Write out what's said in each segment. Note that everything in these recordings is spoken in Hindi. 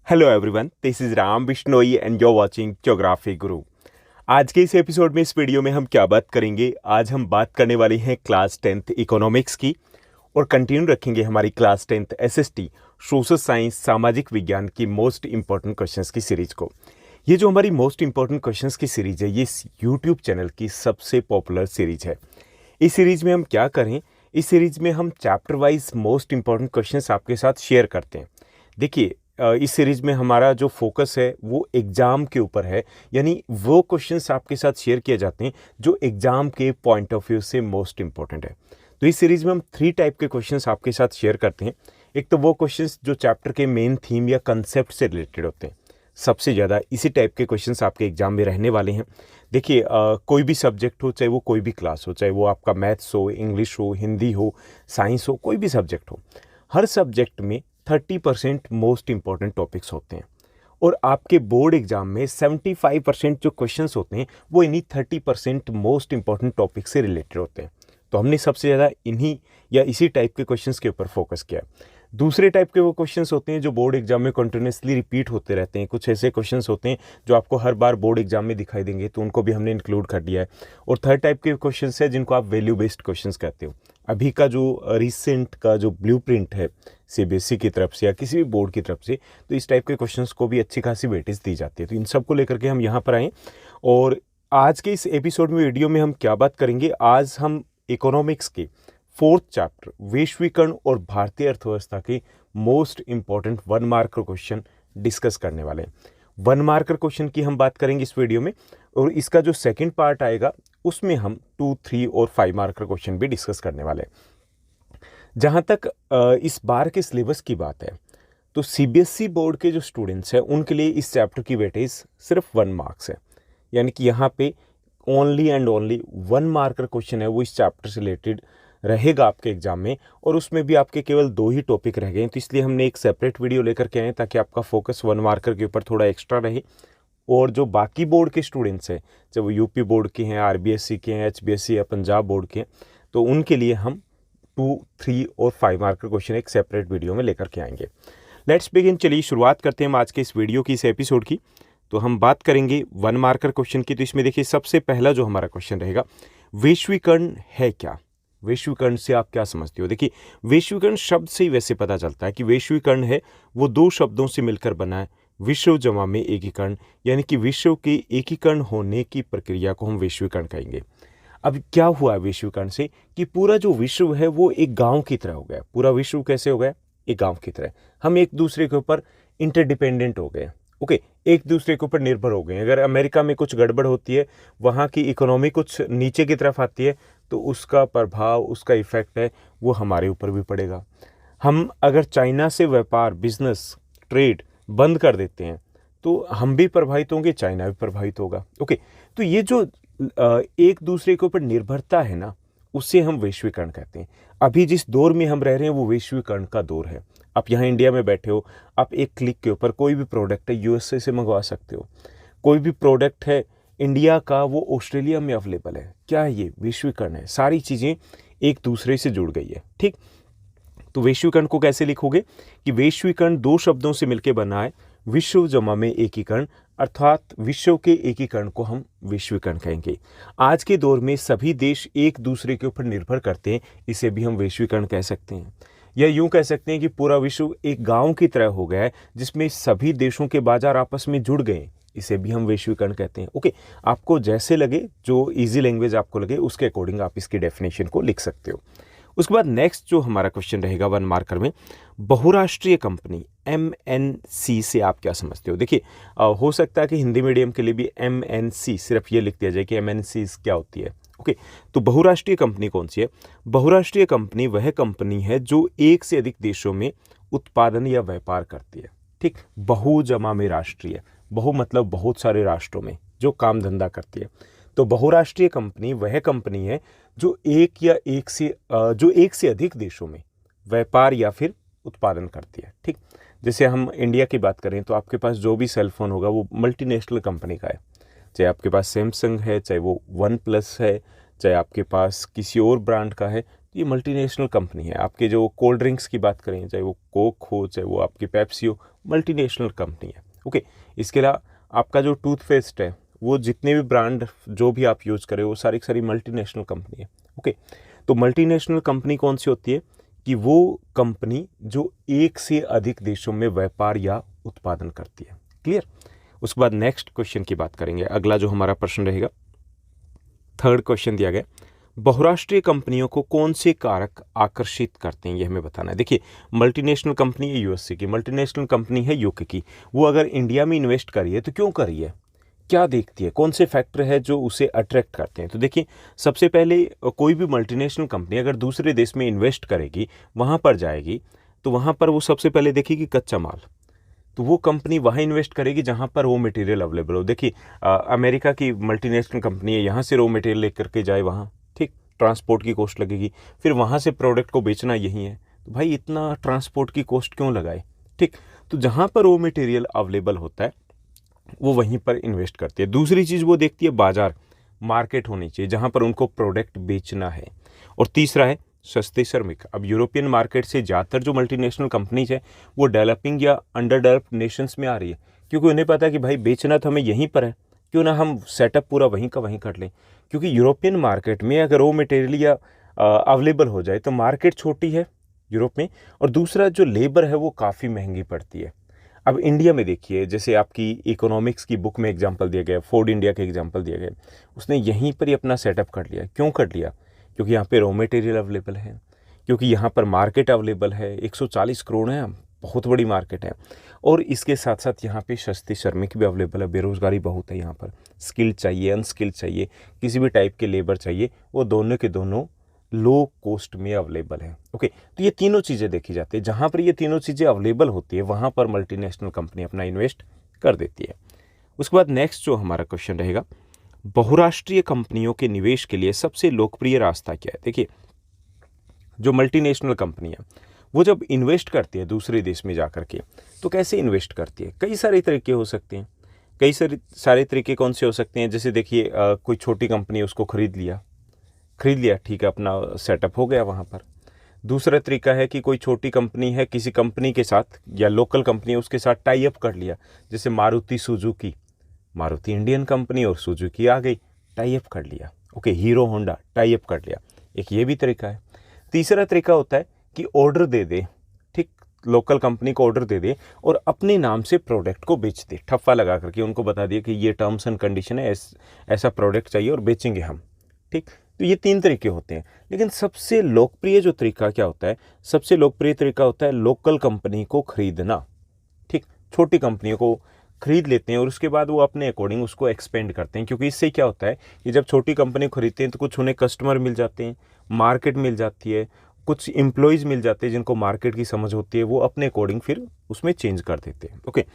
Hello everyone, this is Ram Bishnoi and you're watching geography गुरु। आज के इस एपिसोड में, इस वीडियो में हम क्या बात करेंगे? आज हम बात करने वाले हैं क्लास 10th इकोनॉमिक्स की और कंटिन्यू रखेंगे हमारी class 10th SST social science सामाजिक विज्ञान की मोस्ट इंपॉर्टेंट क्वेश्चंस की सीरीज को। ये जो हमारी मोस्ट इंपॉर्टेंट क्वेश्चंस की सीरीज है, ये यूट्यूब चैनल की सबसे पॉपुलर सीरीज है। इस सीरीज में हम क्या करें? इस सीरीज में हम chapter wise most important questions आपके साथ शेयर करते हैं। देखिए, इस सीरीज में हमारा जो फोकस है वो एग्ज़ाम के ऊपर है, यानी वो क्वेश्चंस आपके साथ शेयर किए जाते हैं जो एग्ज़ाम के पॉइंट ऑफ व्यू से मोस्ट इंपॉर्टेंट है। तो इस सीरीज में हम 3 टाइप के क्वेश्चंस आपके साथ शेयर करते हैं। एक तो वो क्वेश्चंस जो चैप्टर के मेन थीम या कंसेप्ट से रिलेटेड होते हैं। सबसे ज़्यादा इसी टाइप के क्वेश्चंस आपके एग्जाम में रहने वाले हैं। देखिए, कोई भी सब्जेक्ट हो, चाहे वो कोई भी क्लास हो, चाहे वो आपका मैथ्स हो, इंग्लिश हो, हिंदी हो, साइंस हो, कोई भी सब्जेक्ट हो, हर सब्जेक्ट में 30% मोस्ट इंपॉर्टेंट टॉपिक्स होते हैं और आपके बोर्ड एग्जाम में 75% जो क्वेश्चंस होते हैं वो इन्हीं 30% मोस्ट इंपॉर्टेंट टॉपिक से रिलेटेड होते हैं। तो हमने सबसे ज़्यादा इन्हीं या इसी टाइप के क्वेश्चंस के ऊपर फोकस किया। दूसरे टाइप के वो क्वेश्चंस होते हैं जो बोर्ड एग्जाम में कंटिन्यूसली रिपीट होते रहते हैं। कुछ ऐसे क्वेश्चंस होते हैं जो आपको हर बार बोर्ड एग्जाम में दिखाई देंगे, तो उनको भी हमने इंक्लूड कर दिया है। और थर्ड टाइप के क्वेश्चंस है जिनको आप वैल्यू बेस्ड क्वेश्चंस कहते हो। अभी का जो रिसेंट का जो ब्लूप्रिंट है सीबीएसई की तरफ से या किसी भी बोर्ड की तरफ से, तो इस टाइप के क्वेश्चंस को भी अच्छी खासी वेटेज दी जाती है। तो इन सब को लेकर के हम यहाँ पर आए और आज के इस एपिसोड में, वीडियो में हम क्या बात करेंगे? आज हम इकोनॉमिक्स के 4th चैप्टर वैश्वीकरण और भारतीय अर्थव्यवस्था के most important 1 marker question discuss करने वाले हैं। 1 मार्कर क्वेश्चन की हम बात करेंगे इस वीडियो में, और इसका जो सेकंड पार्ट आएगा उसमें हम 2, 3 और 5 मार्कर क्वेश्चन भी डिस्कस करने वाले हैं। जहाँ तक इस बार के सिलेबस की बात है, तो सीबीएसई बोर्ड के जो स्टूडेंट्स हैं उनके लिए इस चैप्टर की वेटेज सिर्फ 1 मार्क्स है। यानी कि यहाँ पे only and only 1 marker question है वो इस चैप्टर से रिलेटेड रहेगा आपके एग्जाम में, और उसमें भी आपके केवल 2 ही टॉपिक रह गए हैं। तो इसलिए हमने एक सेपरेट वीडियो लेकर के आए ताकि आपका फोकस 1 मार्कर के ऊपर थोड़ा एक्स्ट्रा रहे। और जो बाकी बोर्ड के स्टूडेंट्स हैं, चाहे वो यूपी बोर्ड के हैं, आरबीएससी के हैं, एचबीएससी या पंजाब बोर्ड के हैं, तो उनके लिए हम 2, 3 और 5 मार्कर क्वेश्चन एक सेपरेट वीडियो में लेकर के आएंगे। Let's begin. चलिए शुरुआत करते हैं हम आज के इस वीडियो की, इस एपिसोड की। तो हम बात करेंगे 1 मार्कर क्वेश्चन की। तो इसमें देखिए, सबसे पहला जो हमारा क्वेश्चन रहेगा, वैश्वीकरण है क्या? वैश्वीकरण से आप क्या समझते हो? देखिए, वैश्वीकरण शब्द से ही वैसे पता चलता है कि वैश्वीकरण है वो 2 शब्दों से मिलकर बना है, विश्व जमा में एकीकरण, यानी कि विश्व के एकीकरण होने की प्रक्रिया को हम वैश्वीकरण कहेंगे। अब क्या हुआ है वैश्वीकरण से कि पूरा जो विश्व है वो एक गांव की तरह हो गया। पूरा विश्व कैसे हो गया? एक गांव की तरह। हम एक दूसरे के ऊपर इंटरडिपेंडेंट हो गए। ओके, एक दूसरे के ऊपर निर्भर हो गए। अगर अमेरिका में कुछ गड़बड़ होती है, वहाँ की इकोनॉमी कुछ नीचे की तरफ आती है, तो उसका प्रभाव, उसका इफेक्ट है वो हमारे ऊपर भी पड़ेगा। हम अगर चाइना से व्यापार, बिजनेस, ट्रेड बंद कर देते हैं तो हम भी प्रभावित होंगे, चाइना भी प्रभावित होगा। ओके, तो ये जो एक दूसरे के ऊपर निर्भरता है ना, उसे हम वैश्वीकरण कहते हैं। अभी जिस दौर में हम रह रहे हैं वो वैश्वीकरण का दौर है। आप यहाँ इंडिया में बैठे हो, आप एक क्लिक के ऊपर कोई भी प्रोडक्ट है यूएसए से मंगवा सकते हो। कोई भी प्रोडक्ट है इंडिया का वो ऑस्ट्रेलिया में अवेलेबल है। क्या है ये? वैश्वीकरण है। सारी चीज़ें एक दूसरे से जुड़ गई है। ठीक, तो वैश्वीकरण को कैसे लिखोगे कि वैश्वीकरण 2 शब्दों से मिलकर बना है, विश्व जमा में एकीकरण, अर्थात विश्व के एकीकरण को हम वैश्वीकरण कहेंगे। आज के दौर में सभी देश एक दूसरे के ऊपर निर्भर करते हैं, इसे भी हम वैश्वीकरण कह सकते हैं। या यूं कह सकते हैं कि पूरा विश्व एक गांव की तरह हो गया है जिसमें सभी देशों के बाजार आपस में जुड़ गए, इसे भी हम वैश्वीकरण कहते हैं। ओके, आपको जैसे लगे, जो इजी लैंग्वेज आपको लगे, उसके अकॉर्डिंग आप इसकी डेफिनेशन को लिख सकते हो। उसके बाद नेक्स्ट जो हमारा क्वेश्चन रहेगा 1 मार्कर में, बहुराष्ट्रीय कंपनी MNC से आप क्या समझते हो? देखिए, हो सकता है कि हिंदी मीडियम के लिए भी MNC सिर्फ ये लिख दिया जाए कि MNC क्या होती है। ओके, तो बहुराष्ट्रीय कंपनी कौन सी है? बहुराष्ट्रीय कंपनी वह कंपनी है जो एक से अधिक देशों में उत्पादन या व्यापार करती है। ठीक, बहु जमा में राष्ट्रीय, बहु मतलब बहुत सारे राष्ट्रों में जो काम धंधा करती है। तो बहुराष्ट्रीय कंपनी वह कंपनी है जो एक से अधिक देशों में व्यापार या फिर उत्पादन करती है। ठीक, जैसे हम इंडिया की बात करें तो आपके पास जो भी सेल फोन होगा वो मल्टीनेशनल कंपनी का है। चाहे आपके पास सैमसंग है, चाहे वो वन प्लस है, चाहे आपके पास किसी और ब्रांड का है, तो ये मल्टीनेशनल कंपनी है। आपके जो कोल्ड ड्रिंक्स की बात करें, चाहे वो कोक हो, चाहे वो आपकी पेप्सी हो, मल्टीनेशनल कंपनी है। ओके, इसके अलावा आपका जो टूथपेस्ट है, वो जितने भी ब्रांड जो भी आप यूज़ करें वो सारी की सारी मल्टीनेशनल कंपनी है। ओके, तो मल्टीनेशनल कंपनी कौन सी होती है कि वो कंपनी जो एक से अधिक देशों में व्यापार या उत्पादन करती है। क्लियर। उसके बाद नेक्स्ट क्वेश्चन की बात करेंगे। अगला जो हमारा प्रश्न रहेगा, थर्ड क्वेश्चन दिया गया, बहुराष्ट्रीय कंपनियों को कौन से कारक आकर्षित करते हैं, ये हमें बताना है। देखिए, मल्टीनेशनल कंपनी है यूएसए की, मल्टीनेशनल कंपनी है यूके की, वो अगर इंडिया में इन्वेस्ट करी है तो क्यों करी है, क्या देखती है, कौन से फैक्टर है जो उसे अट्रैक्ट करते हैं। तो देखिए, सबसे पहले कोई भी मल्टीनेशनल कंपनी अगर दूसरे देश में इन्वेस्ट करेगी, वहाँ पर जाएगी, तो वहाँ पर वो सबसे पहले देखेगी कच्चा माल। तो वो कंपनी वहाँ इन्वेस्ट करेगी जहाँ पर रॉ मटेरियल अवेलेबल हो। देखिए, अमेरिका की मल्टीनेशनल कंपनी है, यहाँ से रॉ मटेरियल लेकर के जाए वहाँ, ठीक, ट्रांसपोर्ट की कॉस्ट लगेगी, फिर वहाँ से प्रोडक्ट को बेचना यही है, तो भाई इतना ट्रांसपोर्ट की कॉस्ट क्यों लगाए। ठीक, तो जहाँ पर रॉ मटेरियल अवेलेबल होता है वो वहीं पर इन्वेस्ट करती है। दूसरी चीज़ वो देखती है बाजार, मार्केट होनी चाहिए जहाँ पर उनको प्रोडक्ट बेचना है। और तीसरा है सस्ते श्रमिक। अब यूरोपियन मार्केट से ज़्यादातर जो मल्टीनेशनल कंपनीज है वो डेवलपिंग या अंडर डेवलप्ड नेशंस में आ रही है, क्योंकि उन्हें पता है कि भाई बेचना तो हमें यहीं पर है, क्यों ना हम सेटअप पूरा वहीं का वहीं कर लें। क्योंकि यूरोपियन मार्केट में अगर रॉ मटेरियल या अवेलेबल हो जाए तो मार्केट छोटी है यूरोप में, और दूसरा जो लेबर है वो काफ़ी महंगी पड़ती है। अब इंडिया में देखिए, जैसे आपकी इकोनॉमिक्स की बुक में एग्जांपल दिया गया, फोर्ड इंडिया के एग्जांपल दिया गया, उसने यहीं पर ही अपना सेटअप कर लिया। क्यों कर लिया? क्योंकि यहाँ पे रॉ मटेरियल अवेलेबल है, क्योंकि यहाँ पर मार्केट अवेलेबल है, 140 करोड़ है, बहुत बड़ी मार्केट है, और इसके साथ साथ यहाँ पे सस्ते श्रमिक भी अवेलेबल है, बेरोज़गारी बहुत है यहाँ पर, स्किल्ड चाहिए, अनस्किल्ड चाहिए, किसी भी टाइप के लेबर चाहिए, वो दोनों के दोनों लो कॉस्ट में अवेलेबल है। ओके, तो ये तीनों चीज़ें देखी जाती है, जहाँ पर ये तीनों चीज़ें अवेलेबल होती है वहाँ पर मल्टीनेशनल कंपनी अपना इन्वेस्ट कर देती है। उसके बाद नेक्स्ट जो हमारा क्वेश्चन रहेगा, बहुराष्ट्रीय कंपनियों के निवेश के लिए सबसे लोकप्रिय रास्ता क्या है। देखिए, जो मल्टीनेशनल कंपनी है वो जब इन्वेस्ट करती है दूसरे देश में जाकर के, तो कैसे इन्वेस्ट करती है, कई सारे तरीके हो सकते हैं। कई सारे तरीके कौन से हो सकते हैं, जैसे देखिए, कोई छोटी कंपनी है उसको खरीद लिया, ठीक है, अपना सेटअप हो गया वहाँ पर। दूसरा तरीका है कि कोई छोटी कंपनी है, किसी कंपनी के साथ या लोकल कंपनी है उसके साथ टाई अप कर लिया, जैसे Maruti Suzuki, Maruti Indian company और सुजुकी आ गई, टाई अप कर लिया। Okay, hero Honda tie up कर लिया, एक ये भी तरीका है। तीसरा तरीका होता है कि ऑर्डर दे दे, ठीक, लोकल कंपनी को ऑर्डर दे दे और अपने नाम से प्रोडक्ट को बेच दे, ठप्पा लगा करके उनको बता दिए कि ये टर्म्स एंड कंडीशन है, ऐसा प्रोडक्ट चाहिए और बेचेंगे हम। ठीक, तो ये तीन तरीके होते हैं, लेकिन सबसे लोकप्रिय जो तरीका क्या होता है, सबसे लोकप्रिय तरीका होता है लोकल कंपनी को खरीदना। ठीक, छोटी कंपनियों को खरीद लेते हैं और उसके बाद वो अपने अकॉर्डिंग उसको एक्सपेंड करते हैं, क्योंकि इससे क्या होता है कि जब छोटी कंपनी खरीदते हैं तो कुछ उन्हें कस्टमर मिल जाते हैं, मार्केट मिल जाती है, कुछ एम्प्लॉयज़ मिल जाते हैं जिनको मार्केट की समझ होती है, वो अपने अकॉर्डिंग फिर उसमें चेंज कर देते हैं। ओके,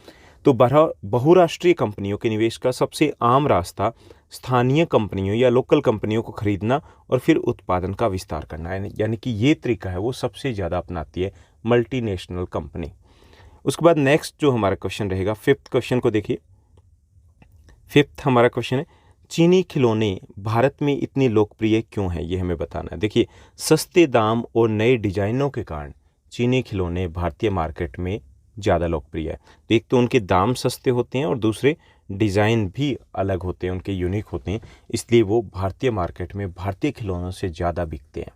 तो बहुराष्ट्रीय कंपनियों के निवेश का सबसे आम रास्ता स्थानीय कंपनियों या लोकल कंपनियों को खरीदना और फिर उत्पादन का विस्तार करना है, यानी कि ये तरीका है वो सबसे ज़्यादा अपनाती है मल्टीनेशनल कंपनी। उसके बाद नेक्स्ट जो हमारा क्वेश्चन रहेगा, फिफ्थ क्वेश्चन को देखिए। फिफ्थ हमारा क्वेश्चन है, चीनी खिलौने भारत में इतने लोकप्रिय क्यों हैं, ये हमें बताना है। देखिए, सस्ते दाम और नए डिजाइनों के कारण चीनी खिलौने भारतीय मार्केट में ज़्यादा लोकप्रिय है। तो एक तो उनके दाम सस्ते होते हैं और दूसरे डिज़ाइन भी अलग होते हैं, उनके यूनिक होते हैं, इसलिए वो भारतीय मार्केट में भारतीय खिलौनों से ज़्यादा बिकते हैं।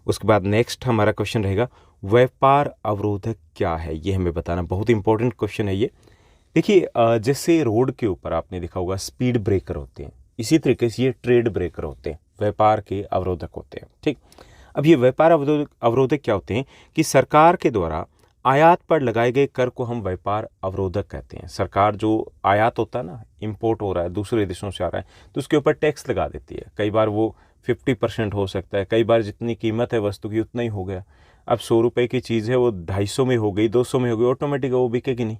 उसके बाद नेक्स्ट हमारा क्वेश्चन रहेगा, व्यापार अवरोधक क्या है, ये हमें बताना। बहुत इंपॉर्टेंट क्वेश्चन है ये। देखिए, जैसे रोड के ऊपर आपने देखा होगा स्पीड ब्रेकर होते हैं, इसी तरीके से ये ट्रेड ब्रेकर होते हैं, व्यापार के अवरोधक होते हैं। ठीक, अब ये व्यापार अवरोधक क्या होते हैं कि सरकार के द्वारा आयात पर लगाए गए कर को हम व्यापार अवरोधक कहते हैं। सरकार जो आयात होता है ना, इंपोर्ट हो रहा है, दूसरे देशों से आ रहा है, तो उसके ऊपर टैक्स लगा देती है। कई बार वो 50% हो सकता है, कई बार जितनी कीमत है वस्तु की उतना ही हो गया। अब 100 रुपये की चीज़ है वो 250 में हो गई, 200 में हो गई, ऑटोमेटिक वो बिकेगी नहीं।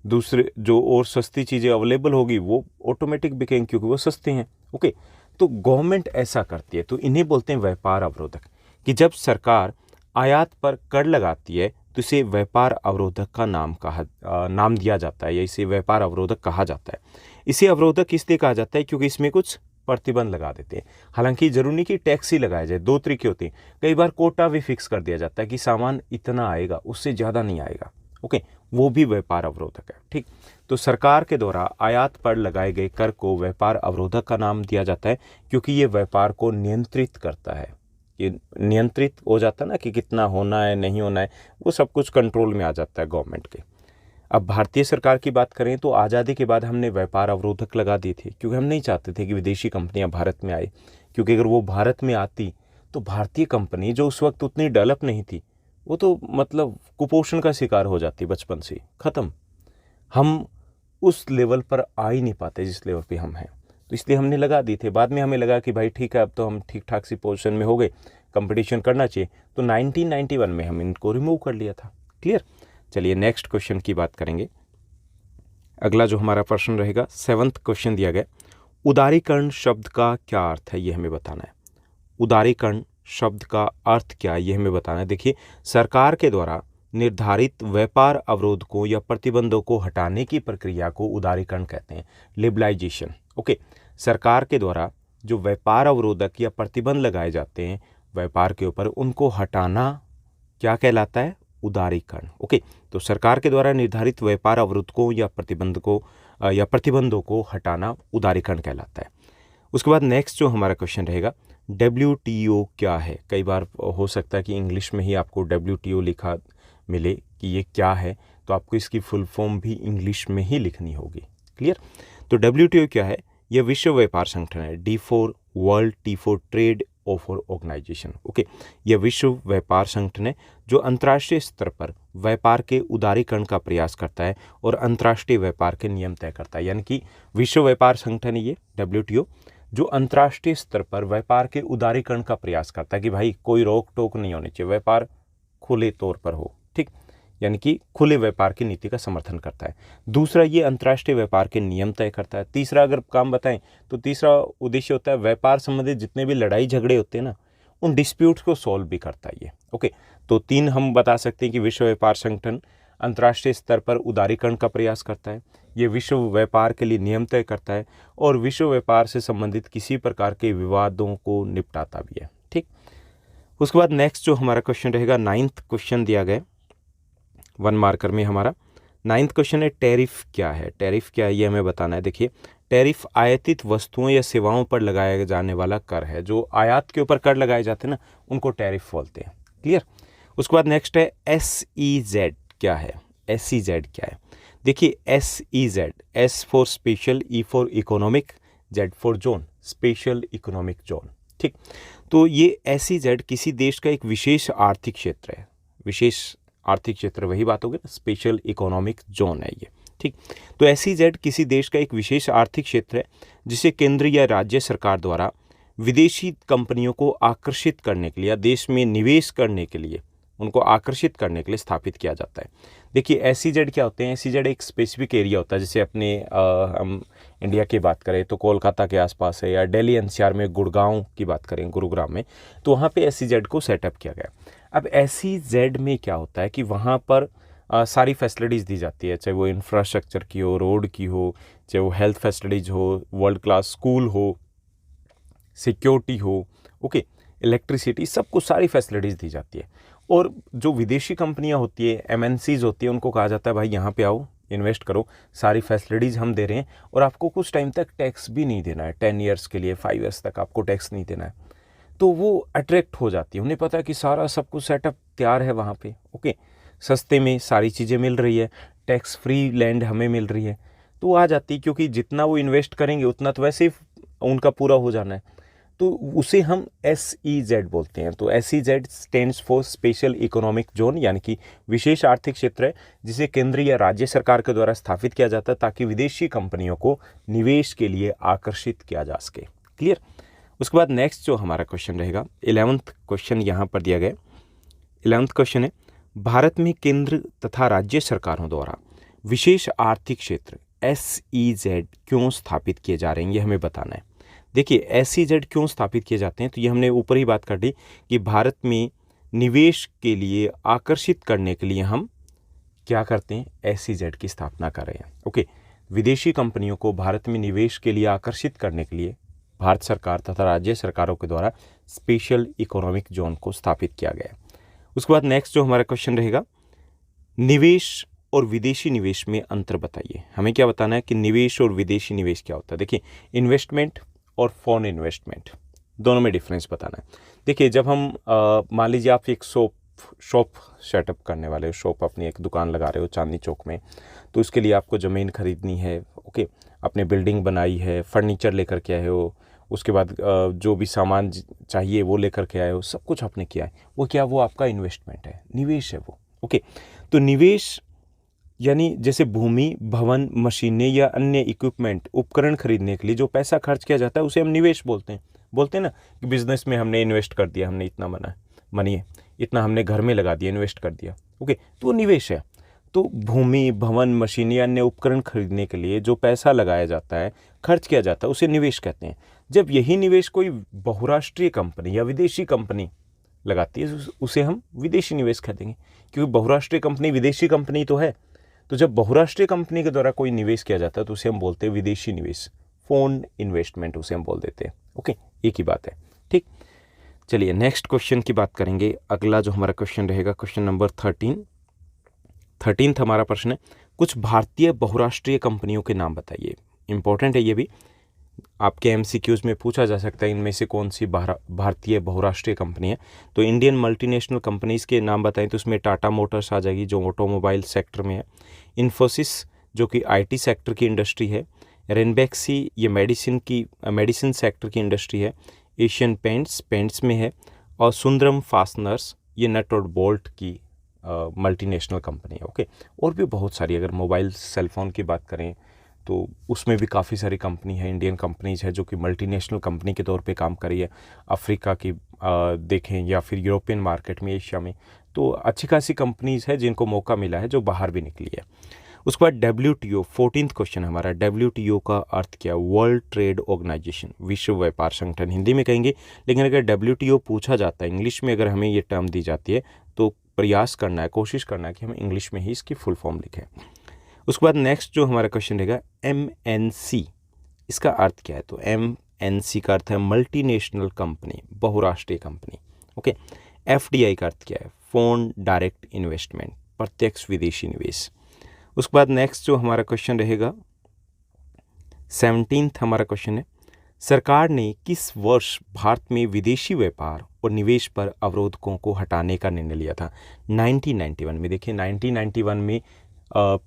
दूसरे जो और सस्ती चीज़ें अवेलेबल होगी वो ऑटोमेटिक बिकेंगी क्योंकि वो सस्ते हैं। ओके, तो गवर्नमेंट ऐसा करती है, तो इन्हें बोलते हैं व्यापार अवरोधक। कि जब सरकार आयात पर कर लगाती है तो इसे व्यापार अवरोधक का नाम दिया जाता है, या इसे व्यापार अवरोधक कहा जाता है। इसे अवरोधक इसलिए कहा जाता है क्योंकि इसमें कुछ प्रतिबंध लगा देते हैं। हालांकि जरूरी नहीं कि टैक्स ही लगाया जाए, दो तरीके होते हैं। कई बार कोटा भी फिक्स कर दिया जाता है कि सामान इतना आएगा, उससे ज़्यादा नहीं आएगा। ओके, वो भी व्यापार अवरोधक है। ठीक, तो सरकार के द्वारा आयात पर लगाए गए कर को व्यापार अवरोधक का नाम दिया जाता है, क्योंकि ये व्यापार को नियंत्रित करता है। ये नियंत्रित हो जाता है ना कि कितना होना है नहीं होना है, वो सब कुछ कंट्रोल में आ जाता है गवर्नमेंट के। अब भारतीय सरकार की बात करें तो आज़ादी के बाद हमने व्यापार अवरोधक लगा दिए थे, क्योंकि हम नहीं चाहते थे कि विदेशी कंपनियां भारत में आए, क्योंकि अगर वो भारत में आती तो भारतीय कंपनी जो उस वक्त उतनी डेवलप नहीं थी, वो तो मतलब कुपोषण का शिकार हो जाती, बचपन से ख़त्म। हम उस लेवल पर आ ही नहीं पाते जिस लेवल पे हम हैं, तो इसलिए हमने लगा दिए थे। बाद में हमें लगा कि भाई ठीक है, अब तो हम ठीक ठाक सी पोजीशन में हो गए, कंपटीशन करना चाहिए, तो 1991 में हम इनको रिमूव कर लिया था। क्लियर। चलिए नेक्स्ट क्वेश्चन की बात करेंगे। अगला जो हमारा प्रश्न रहेगा, 7th क्वेश्चन दिया गया, उदारीकरण शब्द का क्या अर्थ है, ये हमें बताना है। उदारीकरण शब्द का अर्थ क्या है, ये हमें बताना है। देखिए, सरकार के द्वारा निर्धारित व्यापार अवरोधकों या प्रतिबंधों को हटाने की प्रक्रिया को उदारीकरण कहते हैं, लिबरलाइजेशन। ओके, सरकार के द्वारा जो व्यापार अवरोधक या प्रतिबंध लगाए जाते हैं व्यापार के ऊपर, उनको हटाना क्या कहलाता है, उदारीकरण। ओके, तो सरकार के द्वारा निर्धारित व्यापार अवरोधकों या प्रतिबंधों को हटाना उदारीकरण कहलाता है। उसके बाद नेक्स्ट जो हमारा क्वेश्चन रहेगा, WTO क्या है। कई बार हो सकता है कि इंग्लिश में ही आपको WTO लिखा मिले कि ये क्या है, तो आपको इसकी फुल फॉर्म भी इंग्लिश में ही लिखनी होगी। क्लियर। तो WTO क्या है, यह विश्व व्यापार संगठन है। D for world, T for trade, O for organization. Okay, यह विश्व व्यापार संगठन है जो अंतर्राष्ट्रीय स्तर पर व्यापार के उदारीकरण का प्रयास करता है और अंतर्राष्ट्रीय व्यापार के नियम तय करता है। यानी कि विश्व व्यापार संगठन है ये WTO, जो अंतर्राष्ट्रीय स्तर पर व्यापार के उदारीकरण का प्रयास करता है कि भाई कोई रोक टोक नहीं होनी चाहिए, व्यापार खुले तौर पर हो। ठीक, यानी कि खुले व्यापार की नीति का समर्थन करता है। दूसरा, ये अंतर्राष्ट्रीय व्यापार के नियम तय करता है। तीसरा अगर काम बताएं तो तीसरा उद्देश्य होता है व्यापार संबंधित जितने भी लड़ाई झगड़े होते हैं ना, उन डिस्प्यूट्स को सॉल्व भी करता है ये। ओके, तो 3 हम बता सकते हैं कि विश्व व्यापार संगठन अंतर्राष्ट्रीय स्तर पर उदारीकरण का प्रयास करता है, ये विश्व व्यापार के लिए नियम तय करता है, और विश्व व्यापार से संबंधित किसी प्रकार के विवादों को निपटाता भी है। ठीक, उसके बाद नेक्स्ट जो हमारा क्वेश्चन रहेगा, 9th क्वेश्चन दिया गया 1 मार्कर में हमारा 9th क्वेश्चन है, टैरिफ क्या है। टैरिफ क्या है ये हमें बताना है। देखिए, टैरिफ आयातित वस्तुओं या सेवाओं पर लगाया जाने वाला कर है। जो आयात के ऊपर कर लगाए जाते हैं ना, उनको टैरिफ बोलते हैं। क्लियर। उसके बाद नेक्स्ट है SEZ क्या है। SEZ क्या है, देखिए SEZ, S for special, E for economic, Z for zone, special economic zone. ठीक, तो ये SEZ किसी देश का एक विशेष आर्थिक क्षेत्र है। विशेष आर्थिक क्षेत्र वही बात होगी ना, स्पेशल इकोनॉमिक जोन है ये। ठीक, तो SEZ किसी देश का एक विशेष आर्थिक क्षेत्र है जिसे केंद्र या राज्य सरकार द्वारा विदेशी कंपनियों को आकर्षित करने के लिए या देश में निवेश करने के लिए, उनको आकर्षित करने के लिए स्थापित किया जाता है। देखिए SEZ क्या होते हैं, SEZ एक स्पेसिफिक एरिया होता है। जैसे अपने हम इंडिया की बात करें तो कोलकाता के आसपास है, या दिल्ली NCR में गुड़गांव की बात करें, गुरुग्राम में, तो वहाँ पे SEZ को सेटअप किया गया। अब SEZ में क्या होता है कि वहाँ पर सारी फैसिलिटीज़ दी जाती है, चाहे वो इंफ्रास्ट्रक्चर की हो, रोड की हो, चाहे वो हेल्थ फैसिलिटीज़ हो, वर्ल्ड क्लास स्कूल हो, सिक्योरिटी हो, ओके, इलेक्ट्रिसिटी, सब कुछ सारी फैसिलिटीज़ दी जाती है। और जो विदेशी कंपनियां होती है, MNCs होती है, उनको कहा जाता है भाई यहाँ पे आओ, इन्वेस्ट करो, सारी फैसिलिटीज़ हम दे रहे हैं, और आपको कुछ टाइम तक टैक्स भी नहीं देना है। 10 ईयर्स के लिए, 5 ईयर्स तक आपको टैक्स नहीं देना है। तो वो अट्रैक्ट हो जाती है, उन्हें पता है कि सारा सब कुछ सेटअप तैयार है वहाँ पे। ओके, सस्ते में सारी चीज़ें मिल रही है, टैक्स फ्री लैंड हमें मिल रही है, तो वो आ जाती है, क्योंकि जितना वो इन्वेस्ट करेंगे उतना तो वैसे ही उनका पूरा हो जाना है। तो उसे हम SEZ बोलते हैं। तो SEZ stands for special economic zone, यानी कि विशेष आर्थिक क्षेत्र है जिसे केंद्र या राज्य सरकार के द्वारा स्थापित किया जाता है ताकि विदेशी कंपनियों को निवेश के लिए आकर्षित किया जा सके। क्लियर। उसके बाद नेक्स्ट जो हमारा क्वेश्चन रहेगा, 11th क्वेश्चन यहाँ पर दिया गया। 11th क्वेश्चन है, भारत में केंद्र तथा राज्य सरकारों द्वारा विशेष आर्थिक क्षेत्र SEZ क्यों स्थापित किए जा रहे हैं, ये हमें बताना है। देखिए SEZ क्यों स्थापित किए जाते हैं, तो ये हमने ऊपर ही बात कर ली कि भारत में निवेश के लिए आकर्षित करने के लिए हम क्या करते हैं, SEZ की स्थापना कर रहे हैं। ओके, विदेशी कंपनियों को भारत में निवेश के लिए आकर्षित करने के लिए भारत सरकार तथा राज्य सरकारों के द्वारा स्पेशल इकोनॉमिक जोन को स्थापित किया गया। उसके बाद नेक्स्ट जो हमारा क्वेश्चन रहेगा, निवेश और विदेशी निवेश में अंतर बताइए। हमें क्या बताना है कि निवेश और विदेशी निवेश क्या होता है। देखिए, इन्वेस्टमेंट और फॉरेन इन्वेस्टमेंट दोनों में डिफरेंस बताना है। देखिए, जब हम मान लीजिए आप एक शॉप सेटअप करने वाले हो, शॉप अपनी एक दुकान लगा रहे हो चांदनी चौक में, तो उसके लिए आपको ज़मीन खरीदनी है, ओके, आपने बिल्डिंग बनाई है, फर्नीचर लेकर के आए हो, उसके बाद जो भी सामान चाहिए वो लेकर के आए हो, सब कुछ आपने किया है, वो क्या, वो आपका इन्वेस्टमेंट है, निवेश है वो, ओके। तो निवेश यानी जैसे भूमि, भवन, मशीनें या अन्य इक्विपमेंट, उपकरण खरीदने के लिए जो पैसा खर्च किया जाता है उसे हम निवेश बोलते हैं ना, कि बिजनेस में हमने इन्वेस्ट कर दिया, हमने इतना मनी है, इतना हमने घर में लगा दिया, इन्वेस्ट कर दिया, ओके, तो वो निवेश है। तो भूमि, भवन, मशीन या अन्य उपकरण खरीदने के लिए जो पैसा लगाया जाता है, खर्च किया जाता है, उसे निवेश कहते हैं। जब यही निवेश कोई बहुराष्ट्रीय कंपनी या विदेशी कंपनी लगाती है, उसे हम विदेशी निवेश कह देंगे, क्योंकि बहुराष्ट्रीय कंपनी विदेशी कंपनी तो है। तो जब बहुराष्ट्रीय कंपनी के द्वारा कोई निवेश किया जाता है तो उसे हम बोलते हैं विदेशी निवेश, फॉरेन इन्वेस्टमेंट उसे हम बोल देते हैं, ओके, एक ही बात है, ठीक। चलिए नेक्स्ट क्वेश्चन की बात करेंगे। अगला जो हमारा क्वेश्चन रहेगा, क्वेश्चन नंबर 13 हमारा प्रश्न है, कुछ भारतीय बहुराष्ट्रीय कंपनियों के नाम बताइए। इंपॉर्टेंट है ये भी, आपके एमसीक्यूज में पूछा जा सकता है इनमें से कौन सी भारतीय बहुराष्ट्रीय कंपनी है। तो इंडियन मल्टीनेशनल कंपनीज़ के नाम बताएं तो उसमें टाटा मोटर्स आ जाएगी जो ऑटोमोबाइल सेक्टर में है, इन्फोसिस जो कि आईटी सेक्टर की इंडस्ट्री है, रेनबैक्सी ये मेडिसिन सेक्टर की इंडस्ट्री है, एशियन पेंट्स में है, और सुंदरम फास्टनर्स ये नट और बोल्ट की मल्टीनेशनल कंपनी है, ओके। और भी बहुत सारी, अगर मोबाइल सेलफोन की बात करें तो उसमें भी काफ़ी सारी कंपनी है, इंडियन कंपनीज है जो कि मल्टीनेशनल कंपनी के तौर पे काम कर रही है। अफ्रीका की देखें या फिर यूरोपियन मार्केट में, एशिया में, तो अच्छी खासी कंपनीज है जिनको मौका मिला है, जो बाहर भी निकली है। उसके बाद WTO, 14th क्वेश्चन हमारा, WTO का अर्थ क्या है? वर्ल्ड ट्रेड ऑर्गेनाइजेशन, विश्व व्यापार संगठन हिंदी में कहेंगे, लेकिन अगर WTO पूछा जाता है इंग्लिश में, अगर हमें ये टर्म दी जाती है तो प्रयास करना है, कोशिश करना है कि हम इंग्लिश में ही इसकी फुल फॉर्म लिखें। उसके बाद नेक्स्ट जो हमारा क्वेश्चन रहेगा, MNC इसका अर्थ क्या है? तो MNC का अर्थ है मल्टीनेशनल कंपनी, बहुराष्ट्रीय कंपनी, ओके। FDI का अर्थ क्या है? फॉरेन डायरेक्ट इन्वेस्टमेंट, प्रत्यक्ष विदेशी निवेश। उसके बाद नेक्स्ट जो हमारा क्वेश्चन रहेगा, 17th हमारा क्वेश्चन है, सरकार ने किस वर्ष भारत में विदेशी व्यापार और निवेश पर अवरोधकों को हटाने का निर्णय लिया था? 1991 में। देखिए 1991 में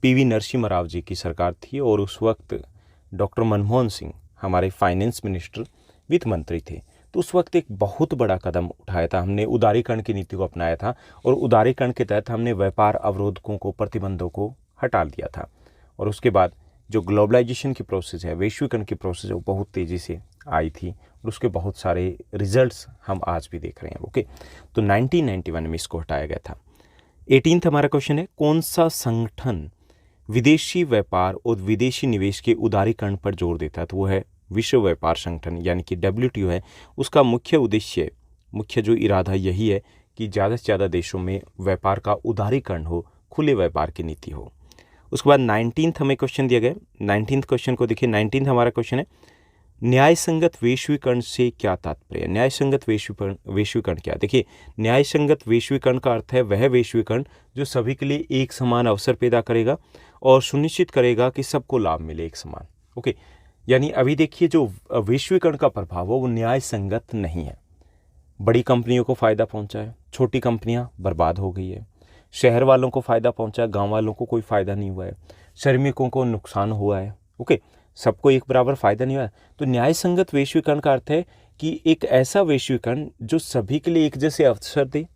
PV नरसिम्हा राव जी की सरकार थी और उस वक्त डॉक्टर मनमोहन सिंह हमारे फाइनेंस मिनिस्टर, वित्त मंत्री थे। तो उस वक्त एक बहुत बड़ा कदम उठाया था, हमने उदारीकरण की नीति को अपनाया था और उदारीकरण के तहत हमने व्यापार अवरोधकों को, प्रतिबंधों को हटा दिया था। और उसके बाद जो ग्लोबलाइजेशन की प्रोसेस है, वैश्वीकरण की प्रोसेस है, वो बहुत तेज़ी से आई थी और उसके बहुत सारे रिजल्ट्स हम आज भी देख रहे हैं, ओके। तो 1991 में इसको हटाया गया था। 18th हमारा क्वेश्चन है, कौन सा संगठन विदेशी व्यापार और विदेशी निवेश के उदारीकरण पर जोर देता है? तो वो है विश्व व्यापार संगठन, यानी कि WTO है। उसका मुख्य उद्देश्य, मुख्य जो इरादा यही है कि ज़्यादा से ज़्यादा देशों में व्यापार का उदारीकरण हो, खुले व्यापार की नीति हो। उसके बाद 19th हमें क्वेश्चन दिया गया, 19th क्वेश्चन को देखिए। 19th हमारा क्वेश्चन है, न्याय संगत वैश्वीकरण से क्या तात्पर्य? न्याय संगत वैश्वीकरण क्या? देखिए, न्याय संगत वैश्वीकरण का अर्थ है वह वैश्वीकरण जो सभी के लिए एक समान अवसर पैदा करेगा और सुनिश्चित करेगा कि सबको लाभ मिले एक समान, ओके। यानी अभी देखिए जो वैश्वीकरण का प्रभाव है वो न्याय संगत नहीं है। बड़ी कंपनियों को फ़ायदा पहुंचा है, छोटी कंपनियां बर्बाद हो गई है, शहर वालों को फ़ायदा पहुंचा है, गाँव वालों को कोई फ़ायदा नहीं हुआ है, श्रमिकों को नुकसान हुआ है, ओके, सबको एक बराबर फ़ायदा नहीं हुआ। तो न्याय संगत वैश्वीकरण का अर्थ है कि एक ऐसा वैश्वीकरण जो सभी के लिए एक जैसे अवसर दे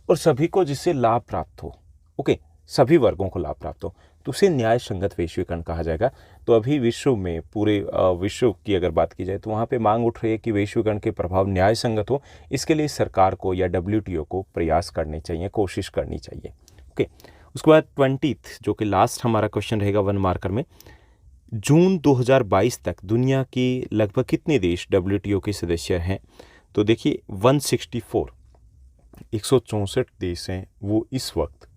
और सभी को जिससे लाभ प्राप्त हो, ओके, सभी वर्गों को लाभ प्राप्त हो, तो उसे न्याय संगत वैश्वीकरण कहा जाएगा। तो अभी विश्व में, पूरे विश्व की अगर बात की जाए तो वहाँ पे मांग उठ रही है कि वैश्वीकरण के प्रभाव न्याय संगत हो। इसके लिए सरकार को या WTO को प्रयास करने चाहिए, कोशिश करनी चाहिए, ओके। उसके बाद 20th जो कि लास्ट हमारा क्वेश्चन रहेगा 1 मार्कर में, जून 2022 तक दुनिया के लगभग कितने देश WTO के सदस्य हैं? तो देखिए 164 देश हैं वो इस वक्त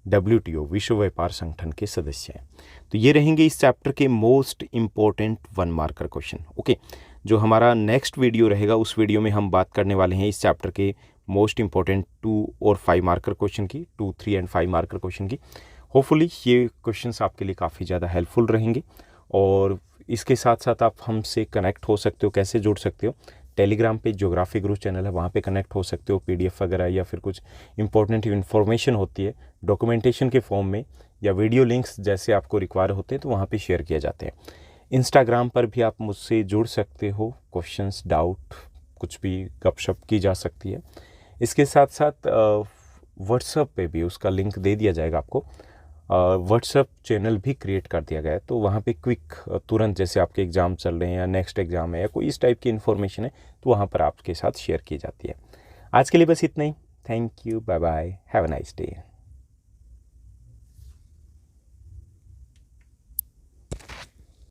WTO, विश्व व्यापार संगठन के सदस्य हैं। तो ये रहेंगे इस चैप्टर के most important 1 marker question, okay. जो हमारा नेक्स्ट वीडियो रहेगा उस वीडियो में हम बात करने वाले हैं इस चैप्टर के मोस्ट इम्पोर्टेंट 2 और 5 मार्कर क्वेश्चन की, 2, 3 एंड 5 मार्कर क्वेश्चन की। होपफुली ये क्वेश्चंस आपके लिए काफ़ी ज़्यादा हेल्पफुल रहेंगे। और इसके साथ साथ आप हमसे कनेक्ट हो सकते हो। कैसे जुड़ सकते हो? टेलीग्राम पे ज्योग्राफी गुरु चैनल है, वहाँ पे कनेक्ट हो सकते हो। पीडीएफ वगैरह या फिर कुछ इंपॉर्टेंट इन्फॉर्मेशन होती है डॉक्यूमेंटेशन के फॉर्म में या वीडियो लिंक्स जैसे आपको रिक्वायर होते हैं तो वहाँ पे शेयर किए जाते हैं। इंस्टाग्राम पर भी आप मुझसे जुड़ सकते हो। क्वेश्चंस, डाउट, कुछ भी गपशप की जा सकती है। इसके साथ साथ व्हाट्सएप पे भी उसका लिंक दे दिया जाएगा आपको। व्हाट्सएप चैनल भी क्रिएट कर दिया गया है, तो वहाँ पे क्विक तुरंत जैसे आपके एग्ज़ाम चल रहे हैं या नेक्स्ट एग्ज़ाम है या कोई इस टाइप की इन्फॉर्मेशन है तो वहाँ पर आपके साथ शेयर की जाती है। आज के लिए बस इतना ही। Thank you, bye bye, have a nice day.